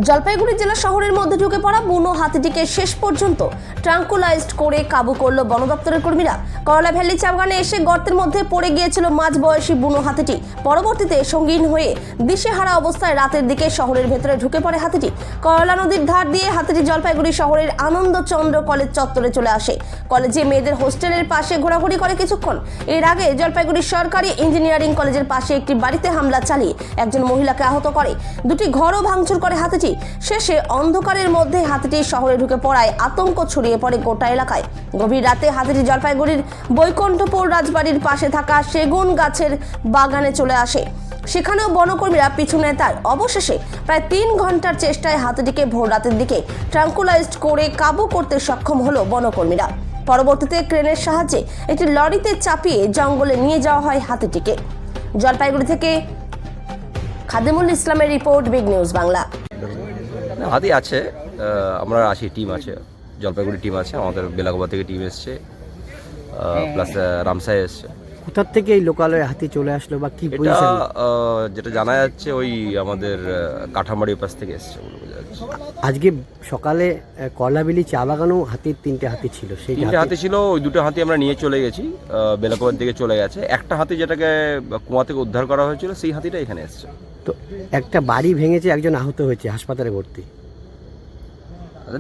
জলপাইগুড়ি জেলা শহরের মধ্যে ঢুকে পড়া বুনো হাতিটিকে শেষ পর্যন্ত ট্রাঙ্কুলাইজড করে কাবু করলো বন দপ্তরের কর্মীরা। করলা ভ্যালি চা বাগানে এসে গর্তের মধ্যে পড়ে গিয়েছিল মাঝবয়সী বুনো হাতিটি। পরবর্তীতে সঙ্গীন হয়ে দিশেহারা অবস্থায় রাতের দিকে শহরের ভেতরে ঢুকে পড়ে হাতিটি। করলা নদীর ধার দিয়ে হাতিটি জলপাইগুড়ি শহরের আনন্দচন্দ্র কলেজ চত্বরে চলে আসে। কলেজে মেয়েদের হোস্টেলের পাশে ঘোরাঘুরি করে কিছুক্ষণ। এর আগে জলপাইগুড়ি সরকারি ইঞ্জিনিয়ারিং কলেজের পাশে একটি বাড়িতে হামলা চালিয়ে একজন মহিলাকে আহত করে। দুটি ঘরও ভাঙচুর করে হাতিটি। শেষে অন্ধকারের মধ্যে হাতিটি শহরে ঢুকে পড়ায় আতঙ্ক ছড়িয়ে পড়ে গোটা এলাকায়। গভীর রাতে হাতিটি জলপাইগুড়ির বৈকুণ্ঠপুর রাজবাড়ির পাশে থাকা সেগুন গাছের বাগানে চলে আসে। সেখানেও বনকর্মীরা পিছু নেয় তার। অবশেষে প্রায় 3 ঘন্টার চেষ্টায় হাতিটিকে ভোর রাতের দিকে ট্রাঙ্কুলাইজড করে কাবু করতে সক্ষম হলো বনকর্মীরা। পরবর্তীতে ক্রেনের সাহায্যে একটি লরিতে চাপিয়ে জঙ্গলে নিয়ে যাওয়া হয় হাতিটিকে। জলপাইগুড়ি থেকে খাদিমুল ইসলামের রিপোর্ট, বিগ নিউজ বাংলা। হাতি আছে, আমরা আছি, টিম আছে, জলপাইগুড়ি টিম আছে, আমাদের বেলাগোবা থেকে টিম এসছে, প্লাস রামসাই এসছে। কোথা থেকে এই লোকালয়ে হাতি চলে আসলো বা কি এটা পজিশন? যেটা জানা যাচ্ছে ওই আমাদের কাঠামারির পাশ থেকে এসছে বলে বোঝা যাচ্ছে। আজকে সকালে করলাবেলি চা বাগানেও হাতির 3টে হাতি ছিল। সেই 3টে হাতি ছিল, ওই 2টো হাতি আমরা নিয়ে চলে গেছি, বেলাগোবার দিকে চলে গেছে। একটা হাতি যেটাকে কুয়া থেকে উদ্ধার করা হয়েছিল সেই হাতিটা এখানে এসছে। তো একটা বাড়ি ভেঙেছে, একজন আহত হয়েছে, হাসপাতালে ভর্তি।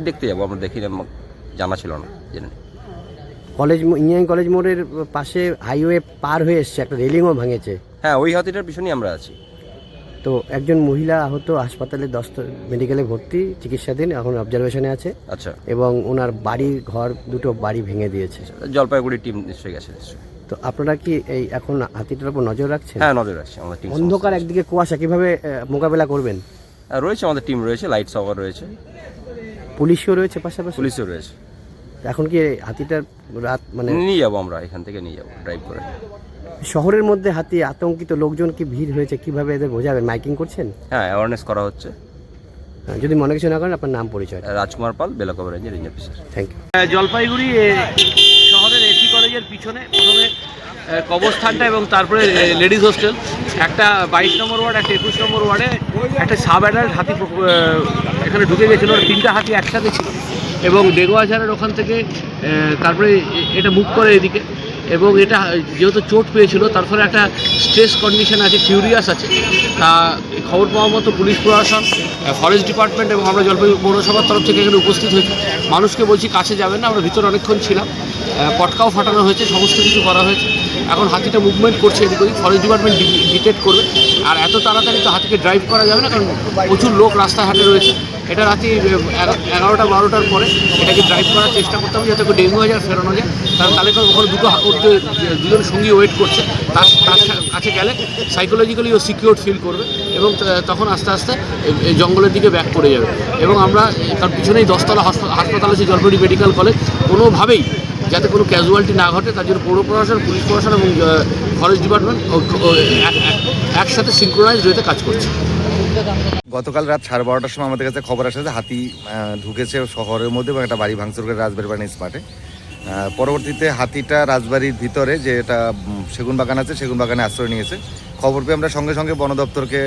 দেখতে যাবো, আমরা দেখি, জানা ছিল না, জেনে নিই। কলেজ ইঞ্জিনিয়ারিং কলেজ মোড়ের পাশে হাইওয়ে পার হয়ে এসছে, একটা রেলিংও ভেঙেছে। হ্যাঁ, ওই হাতিটার পিছনেই আমরা আছি। তো একজন মহিলা আহত, হাসপাতালে 10 মেডিকেলে ভর্তি, চিকিৎসাধীন, এখন অবজারভেশনে আছে। আচ্ছা। এবং ওনার বাড়ি ঘর দুটো বাড়ি ভেঙে দিয়েছে। জলপাইগুড়ি টিম নিশ্চয়ই গেছে নিশ্চয়ই। তো আপনারা কি এই এখন হাতিটার উপর নজর রাখছেন? হ্যাঁ, নজর রাখছি, আমাদের টিম। অন্ধকার, একদিকে কুয়াশা, কিভাবে মোকাবেলা করবেন? রয়েছে আমাদের টিম, রয়েছে, লাইট সাওয়ার রয়েছে, পুলিশও রয়েছে পাশাপাশি। পুলিশও রয়েছে। এখন কি হাতিটার রাত নিয়ে যাবো, আমরা এখান থেকে নিয়ে যাবো ড্রাইভ করে। শহরের মধ্যে হাতি, আতঙ্কিত লোকজন কি ভিড় হয়েছে, কিভাবে এদের বোঝাবেন? মাইকিং করছেন? হ্যাঁ, অ্যাওয়ারনেস করা হচ্ছে। যদি মনে কিছু না করেন, আপনার নাম পরিচয়। রাজকুমার পাল, বেলাগোবা রেঞ্জের range officer. Thank you. Jalpaiguri শহরের এসি কলেজের পিছনে প্রথমে কবরস্থানটা এবং তারপরে লেডিস হোস্টেল, একটা 22 নম্বর ওয়ার্ড, একটা 21 নম্বর ওয়ার্ডে একটা সাব অ্যাডাল্ট হাতি এখানে ঢুকে গেছিলো। 3টা হাতি একসাথে ছিল এবং ডেগোয়াঝারের ওখান থেকে তারপরে এটা মুভ করে এদিকে। এবং এটা যেহেতু চোট পেয়েছিল, তারপরে একটা স্ট্রেস কন্ডিশন আছে, ফিউরিয়াস আছে। খবর পাওয়া মতো পুলিশ প্রশাসন, ফরেস্ট ডিপার্টমেন্ট এবং আমরা জলপাইগুড়ি পৌরসভার তরফ থেকে এখানে উপস্থিত হয়েছি। মানুষকে বলছি কাছে যাবেন না, আমরা ভিতরে অনেকক্ষণ ছিলাম, পটকাও ফাটানো হয়েছে, সমস্ত কিছু করা হয়েছে। এখন হাতিটা মুভমেন্ট করছে এদিক ওদিক, ফরেস্ট ডিপার্টমেন্ট ডিটেক্ট করবে। আর এত তাড়াতাড়ি তো হাতিকে ড্রাইভ করা যাবে না, কারণ প্রচুর লোক রাস্তাঘাটে রয়েছে। এটা রাতে 11টা 12টার পরে এটাকে ড্রাইভ করার চেষ্টা করতে হবে যাতে ডেঙ্গু হাজার ফেরানো যায়। কারণ তাহলে ওখানে দুজন সঙ্গী ওয়েট করছে, তার কাছে গেলে সাইকোলজিক্যালি ও সিকিউর ফিল করবে এবং তখন আস্তে আস্তে জঙ্গলের দিকে ব্যাক করে যাবে। এবং আমরা তার পিছনেই 10তলা হাসপাতাল আছে, জলপাইগুড়ি মেডিকেল কলেজ, কোনোভাবেই যাতে কোনো ক্যাজুয়ালিটি না ঘটে তার জন্য পৌর প্রশাসন, পুলিশ প্রশাসন এবং ফরেস্ট ডিপার্টমেন্ট একসাথে সিনক্রোনাইজ হয়ে কাজ করছে। গতকাল রাত 12:30টার সময় আমাদের কাছে খবর আসে যে হাতি ঢুকেছে শহরের মধ্যে এবং একটা বাড়ি ভাঙচুর করে রাজবাড়ি বাগান স্পটে। পরবর্তীতে হাতিটা রাজবাড়ির ভিতরে যে এটা সেগুন বাগান আছে, সেগুন বাগানে আশ্রয় নিয়েছে। খবর পেয়ে আমরা সঙ্গে সঙ্গে বন দপ্তরকে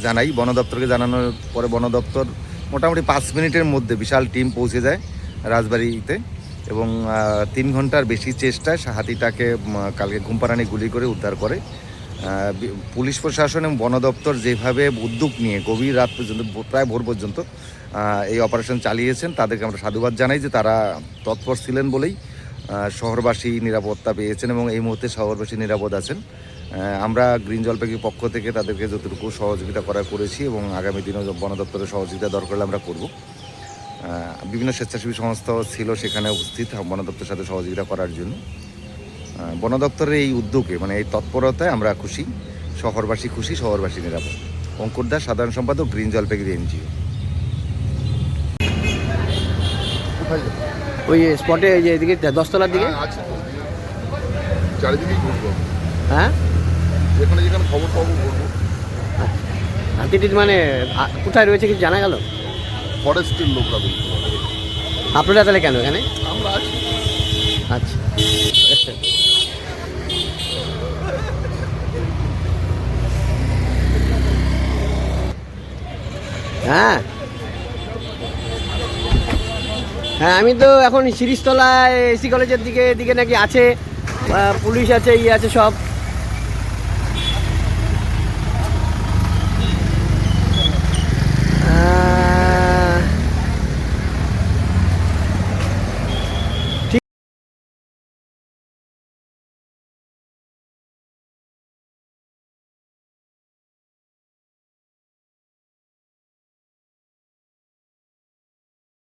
জানাই। বন দপ্তরকে জানানোর পরে বন দপ্তর মোটামুটি 5 মিনিটের মধ্যে বিশাল টিম পৌঁছে যায় রাজবাড়িতে এবং 3 ঘন্টার বেশি চেষ্টায় হাতিটাকে কালকে ঘুমপাড়ানি গুলি করে উদ্ধার করে। পুলিশ প্রশাসন এবং বন দপ্তর যেভাবে উদ্যোগ নিয়ে গভীর রাত পর্যন্ত, প্রায় ভোর পর্যন্ত এই অপারেশন চালিয়েছেন, তাদেরকে আমরা সাধুবাদ জানাই যে তারা তৎপর ছিলেন বলেই শহরবাসী নিরাপত্তা পেয়েছেন এবং এই মুহূর্তে শহরবাসী নিরাপদ আছেন। আমরা গ্রিন জলপাইগুড়ির পক্ষ থেকে তাদেরকে যতটুকু সহযোগিতা করেছি এবং আগামী দিনেও বন দপ্তরের সহযোগিতা দরকার হলে আমরা করব। বিভিন্ন স্বেচ্ছাসেবী সংস্থাও ছিল সেখানে উপস্থিত বন দপ্তরের সাথে সহযোগিতা করার জন্য। বন দপ্তরের এই উদ্যোগে, মানে এই তৎপরতায় আমরা খুশি, শহরবাসী খুশি, শহরবাসী নিরাপদ। অঙ্কুর দাস, সাধারণ সম্পাদক, গ্রিন জলপাইগুড়ি এনজিও। ওই স্পটে যে এদিকে 10তলার দিকে আছে, চারিদিকেই ঘুরবো। হ্যাঁ, যেখানে যেখানে খবর পাবো ঘুরবো। হাতিটি মানে কোথায় রয়েছে কিছু জানা গেল? ফরেস্টের লোকরা বলতে পারে। আপনারা তাহলে কেন এখানে? আমরা আছি। আচ্ছা, হ্যাঁ, হ্যাঁ, আমি তো এখন শিরিষতলায় এসি কলেজের দিকে নাকি আছে, পুলিশ আছে, আছে সব।